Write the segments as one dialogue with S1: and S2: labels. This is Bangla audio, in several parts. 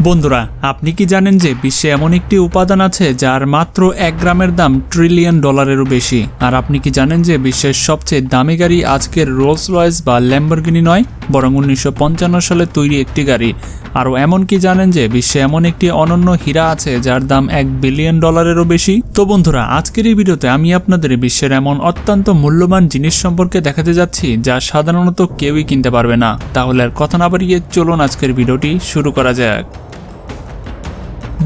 S1: বন্ধুরা, আপনি কি জানেন যে বিশ্বে এমন একটি উপাদান আছে যার মাত্র 1 গ্রামের দাম ট্রিলিয়ন ডলারেরও বেশি? আর আপনি কি জানেন যে বিশ্বের সবচেয়ে দামি গাড়ি আজকের রোলস রয়েস বা ল্যাম্বরগিনি নয়, বরং 1955 সালে তৈরি একটি গাড়ি? আরও এমন কি জানেন যে বিশ্বে এমন একটি অনন্য হীরা আছে যার দাম $1 বিলিয়ন বেশি? তো বন্ধুরা, আজকের এই ভিডিওতে আমি আপনাদের বিশ্বের এমন অত্যন্ত মূল্যবান জিনিস সম্পর্কে দেখাতে যাচ্ছি যা সাধারণত কেউই কিনতে পারবে না। তাহলে আর কথা না বাড়িয়ে চলুন আজকের ভিডিওটি শুরু করা যাক।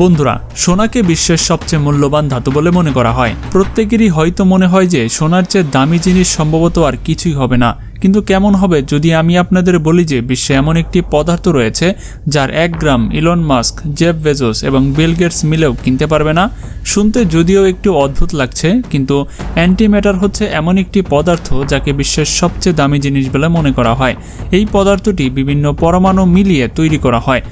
S1: বন্ধুরা, সোনাকে বিশ্বের সবচেয়ে মূল্যবান ধাতু বলে মনে করা হয়। প্রত্যেকেরই হয়তো মনে হয় যে সোনার চেয়ে দামি জিনিস সম্ভবত আর কিছুই হবে না। কিন্তু কেমন হবে যদি আমি আপনাদের বলি যে বিশ্বে এমন একটি পদার্থ রয়েছে যার 1 গ্রাম ইলন মাস্ক, জেফ বেজোস এবং বিল গেটস মিলেও কিনতে পারবে না? শুনতে যদিও একটু অদ্ভুত লাগছে, কিন্তু অ্যান্টিম্যাটার হচ্ছে এমন একটি পদার্থ যাকে বিশ্বের সবচেয়ে দামি জিনিস বলে মনে করা হয়। এই পদার্থটি বিভিন্ন পরমাণু মিলিয়ে তৈরি করা হয়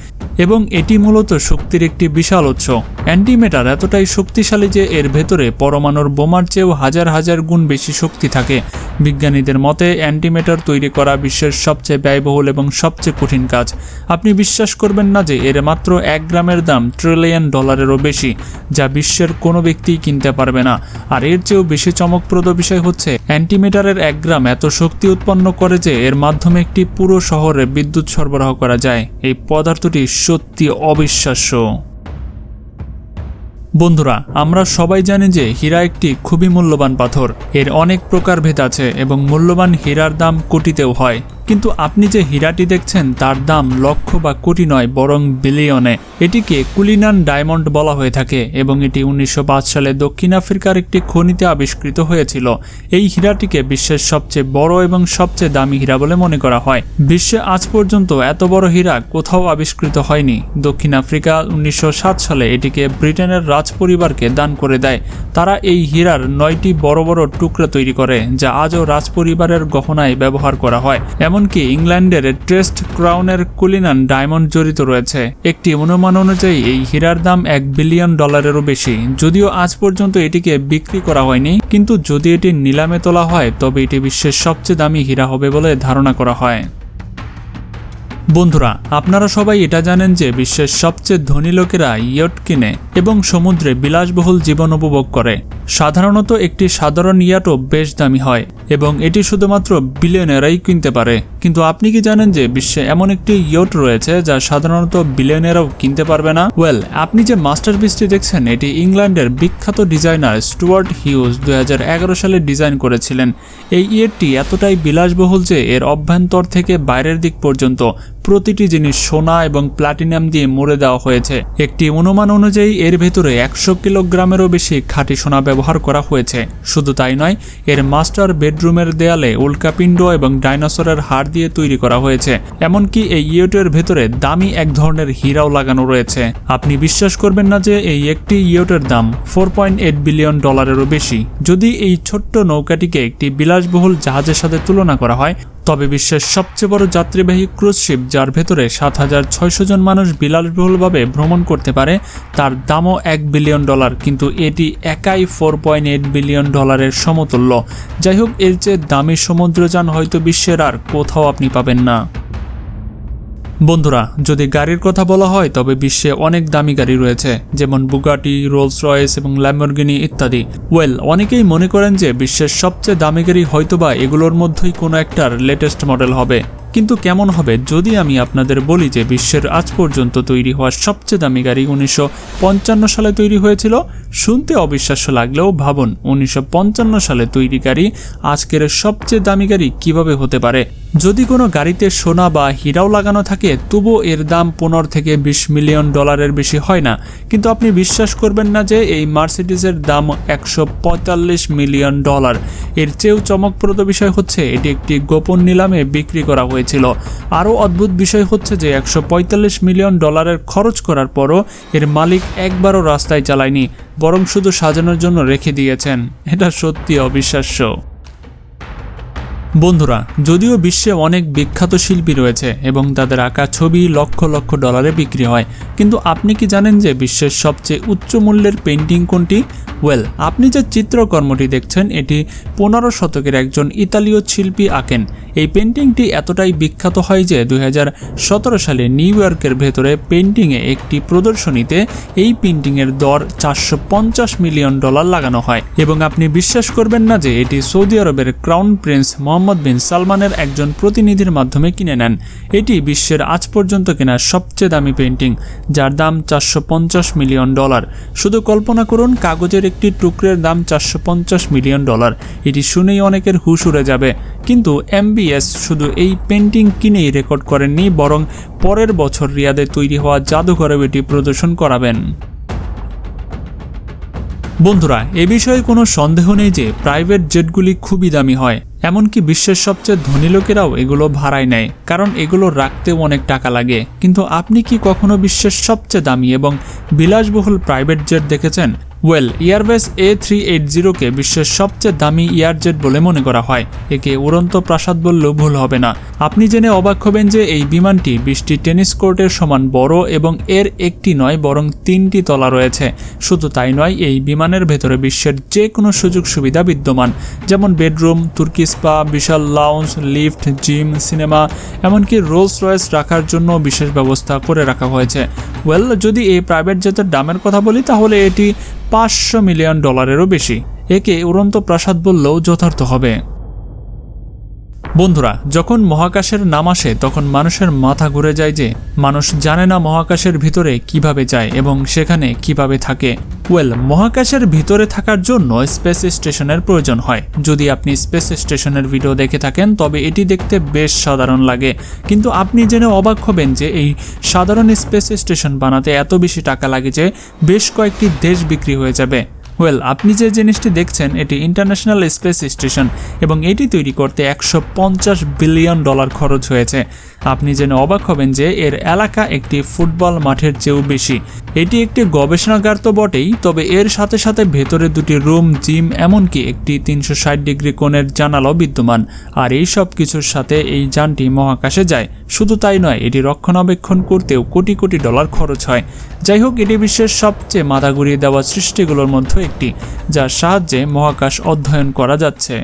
S1: এবং এটি মূলত শক্তির একটি বিশাল উৎস। অ্যান্টিম্যাটার এতটাই শক্তিশালী যে এর ভেতরে পরমাণুর বোমার চেয়েও হাজার হাজার গুণ বেশি শক্তি থাকে। বিজ্ঞানীদের মতে অ্যান্টিম্যাটার তৈরি করা বিশ্বের সবচেয়ে ব্যয়বহুল এবং সবচেয়ে কঠিন কাজ। আপনি বিশ্বাস করবেন না যে এর মাত্র 1 গ্রামের দাম ট্রিলিয়ন ডলারেরও বেশি, যা বিশ্বের কোনো ব্যক্তিই কিনতে পারবে না। আর এর চেয়েও বেশি চমকপ্রদ বিষয় হচ্ছে অ্যান্টিম্যাটারের 1 গ্রাম এত শক্তি উৎপন্ন করে যে এর মাধ্যমে একটি পুরো শহরে বিদ্যুৎ সরবরাহ করা যায়। এই পদার্থটি সত্যি অবিশ্বাস্য। বন্ধুরা, আমরা সবাই জানি যে হীরা একটি খুবই মূল্যবান পাথর। এর অনেক প্রকারভেদ আছে এবং মূল্যবান হীরার দাম কোটিতেও হয়। কিন্তু আপনি যে হীরাটি দেখছেন তার দাম লক্ষ বা কোটি নয়, বরং বিলিয়নে। এটিকে কুলিনান ডায়মন্ড বলা হয়ে থাকে এবং এটি 1905 সালে দক্ষিণ আফ্রিকার একটি খনিতে আবিষ্কৃত হয়েছিল। এই হীরাটিকে বিশ্বের সবচেয়ে বড় এবং সবচেয়ে দামি হীরা বলে মনে করা হয়। বিশ্বে আজ পর্যন্ত এত বড় হীরা কোথাও আবিষ্কৃত হয়নি। দক্ষিণ আফ্রিকা 1907 সালে এটিকে ব্রিটেনের রাজ পরিবারকে দান করে দেয়। তারা এই হীরার 9টি বড় বড় টুকরা তৈরি করে, যা আজও রাজ পরিবারের গহনায় ব্যবহার করা হয়। এমনকি ইংল্যান্ডের টেস্ট ক্রাউনের কুলিনান ডায়মন্ড জড়িত রয়েছে। একটি অনুমান অনুযায়ী এই হীরার দাম $1 বিলিয়ন বেশি। যদিও আজ পর্যন্ত এটিকে বিক্রি করা হয়নি, কিন্তু যদি এটি নিলামে তোলা হয় তবে এটি বিশ্বের সবচেয়ে দামি হীরা হবে বলে ধারণা করা হয়। বন্ধুরা, আপনারা সবাই এটা জানেন যে বিশ্বের সবচেয়ে ধনী লোকেরা ইয়ট কিনে এবং সমুদ্রে বিলাসবহুল জীবন উপভোগ করে। সাধারণত একটি সাধারণ ইয়াটও বেশ দামি হয় এবং এটি শুধুমাত্র বিলিয়নেরাই কিনতে পারে। কিন্তু আপনি কি জানেন যে বিশ্বে এমন একটি ইয়ট রয়েছে যা সাধারণত বিলিয়নেরাও কিনতে পারবে না? আপনি যে মাস্টারপিসটি দেখছেন এটি ইংল্যান্ডের বিখ্যাত ডিজাইনার স্টুয়ার্ট হিউজ 2011 সালে ডিজাইন করেছিলেন। এই ইয়টটি এতটাই বিলাসবহুল যে এর অভ্যন্তর থেকে বাইরের দিক পর্যন্ত প্রতিটি জিনিস সোনা এবং প্লাটিনাম দিয়ে মুড়ে দেওয়া হয়েছে। একটি অনুমান অনুযায়ী এর ভেতরে 100 কিলোগ্রামেরও বেশি খাঁটি সোনা ব্যবহার করা হয়েছে। শুধু তাই নয়, এর মাস্টার বেডরুমের দেয়ালে উল্কাপিণ্ড এবং ডাইনোসরের হাড় দিয়ে তৈরি করা হয়েছে। এমনকি এই ইয়টের ভেতরে দামি এক ধরনের হীরাও লাগানো রয়েছে। আপনি বিশ্বাস করবেন না যে এই একটি ইয়টের দাম $4.8 বিলিয়ন বেশি। যদি এই ছোট্ট নৌকাটিকে একটি বিলাসবহুল জাহাজের সাথে তুলনা করা হয়, তবে বিশ্বের সবচেয়ে বড় যাত্রীবাহী ক্রুজ শিপ যার ভেতরে 7,600 জন মানুষ বিলাসবহুলভাবে ভ্রমণ করতে পারে, তার দামও $1 বিলিয়ন, কিন্তু এটি একাই $4.8 বিলিয়ন সমতুল্য। যাই হোক, এর চেয়ে দামি সমুদ্রযান হয়তো বিশ্বের আর কোথাও আপনি পাবেন না। বন্ধুরা, যদি গাড়ির কথা বলা হয় তবে বিশ্বে অনেক দামি গাড়ি রয়েছে, যেমন বুগাটি, রোলস রয়েস এবং ল্যাম্বরগিনি ইত্যাদি। অনেকেই মনে করেন যে বিশ্বের সবচেয়ে দামি গাড়ি হয়তোবা এগুলোর মধ্যেই কোনো একটার লেটেস্ট মডেল হবে। কিন্তু কেমন হবে যদি আমি আপনাদের বলি যে বিশ্বের আজ পর্যন্ত তৈরি হওয়া সবচেয়ে দামি গাড়ি 1955 সালে তৈরি হয়েছিল? শুনতে অবিশ্বাস্য লাগলেও ভাবুন, 1955 সালে তৈরি গাড়ি আজকের সবচেয়ে দামি গাড়ি কিভাবে হতে পারে? যদি কোনো গাড়িতে সোনা বা হীরাও লাগানো থাকে তবুও এর দাম $15 থেকে $20 মিলিয়ন বেশি হয় না। কিন্তু আপনি বিশ্বাস করবেন না যে এই মার্সিডিজের দাম $145 মিলিয়ন। এর চেয়েও চমকপ্রদ বিষয় হচ্ছে এটি একটি গোপন নিলামে বিক্রি করা হয়েছিল। আরও অদ্ভুত বিষয় হচ্ছে যে $145 মিলিয়ন খরচ করার পরও এর মালিক একবারও রাস্তায় চালায়নি, বরং শুধু সাজানোর জন্য রেখে দিয়েছেন। এটা সত্যি অবিশ্বাস্য। বন্ধুরা, যদিও বিশ্বে অনেক বিখ্যাত শিল্পী রয়েছে এবং তাদের আঁকা ছবি লক্ষ লক্ষ ডলারে বিক্রি হয়, কিন্তু আপনি কি জানেন যে বিশ্বের সবচেয়ে উচ্চ মূল্যের পেন্টিং কোনটি? আপনি যে চিত্রকর্মটি দেখছেন এটি 15 শতকের একজন ইতালীয় শিল্পী আঁকেন। এই পেন্টিংটি এতটাই বিখ্যাত হয় যে 2017 সালে নিউ ইয়র্কের ভেতরে পেন্টিংয়ে একটি প্রদর্শনীতে এই পেন্টিংয়ের দর $450 মিলিয়ন লাগানো হয় এবং আপনি বিশ্বাস করবেন না যে এটি সৌদি আরবের ক্রাউন প্রিন্স মোহাম্মদ বিন সালমানের একজন প্রতিনিধির মাধ্যমে কিনে নেন। এটি বিশ্বের আজ পর্যন্ত কেনা সবচেয়ে দামি পেন্টিং, যার দাম $450 মিলিয়ন। শুধু কল্পনা করুন, কাগজের একটি টুকরের দাম $450 মিলিয়ন। এটি শুনেই অনেকের হুঁশ উড়ে যাবে, কিন্তু MBS শুধু এই পেন্টিং কিনেই রেকর্ড করেননি, বরং পরের বছর রিয়াদে তৈরি হওয়া জাদুঘরেও এটি প্রদর্শন করাবেন। বন্ধুরা, এ বিষয়ে কোনো সন্দেহ নেই যে প্রাইভেট জেটগুলি খুবই দামি হয়। এমনকি বিশ্বের সবচেয়ে ধনী লোকেরাও এগুলো ভাড়ায় নেয়, কারণ এগুলো রাখতেও অনেক টাকা লাগে। কিন্তু আপনি কি কখনো বিশ্বের সবচেয়ে দামি এবং বিলাসবহুল প্রাইভেট জেট দেখেছেন? এয়ারবেস A380-কে বিশ্বের সবচেয়ে দামি এয়ারজেট বলে মনে করা হয়। একে উড়ন্ত প্রাসাদ বললেও ভুল হবে না। আপনি জেনে অবাক হবেন যে এই বিমানটি 20টি টেনিস কোর্টের সমান বড় এবং এর একটি নয় বরং 3টি তলা রয়েছে। শুধু তাই নয়, এই বিমানের ভেতরে বিশ্বের যে কোনো সুযোগ সুবিধা বিদ্যমান, যেমন বেডরুম, তুর্কি স্পা, বিশাল লাউঞ্জ, লিফট, জিম, সিনেমা, এমনকি রোলস রয়েস রাখার জন্য বিশেষ ব্যবস্থা করে রাখা হয়েছে। যদি এই প্রাইভেট জেটের দামের কথা বলি, তাহলে এটি $500 মিলিয়নেরও বেশি। একে উড়ন্ত প্রাসাদ বললেও যথার্থ হবে। বন্ধুরা, যখন মহাকাশের নাম আসে তখন মানুষের মাথা ঘুরে যায় যে মানুষ জানে না মহাকাশের ভিতরে কিভাবে যায় এবং সেখানে কিভাবে থাকে। মহাকাশের ভিতরে থাকার জন্য স্পেস স্টেশনের প্রয়োজন হয়। যদি আপনি স্পেস স্টেশনের ভিডিও দেখে থাকেন তবে এটি দেখতে বেশ সাধারণ লাগে, কিন্তু আপনি জেনে অবাক হবেন যে এই সাধারণ স্পেস স্টেশন বানাতে এত বেশি টাকা লাগে যে বেশ কয়েকটি দেশ বিক্রি হয়ে যাবে। আপনি যে জিনিসটি দেখছেন এটি ইন্টারন্যাশনাল স্পেস স্টেশন এবং এটি তৈরি করতে $150 বিলিয়ন খরচ হয়েছে। আপনি জেনে অবাক হবেন যে এর এলাকা একটি ফুটবল মাঠের চেয়েও বেশি। এটি একটি গবেষণাগার তো বটেই, তবে এর সাথে সাথে ভেতরে 2টি রুম, জিম, এমনকি একটি 360 ডিগ্রি কোণের জানালাও বিদ্যমান। আর এই সব কিছুর সাথে এই যানটি মহাকাশে যায়। শুধু তাই নয়, এটি রক্ষণাবেক্ষণ করতেও কোটি কোটি ডলার খরচ হয়। যাই হোক, এটি বিশ্বের সবচেয়ে মাথা ঘুরিয়ে দেওয়া সৃষ্টিগুলোর মধ্যে একটি, যার সাহায্যে মহাকাশ অধ্যয়ন করা যাচ্ছে।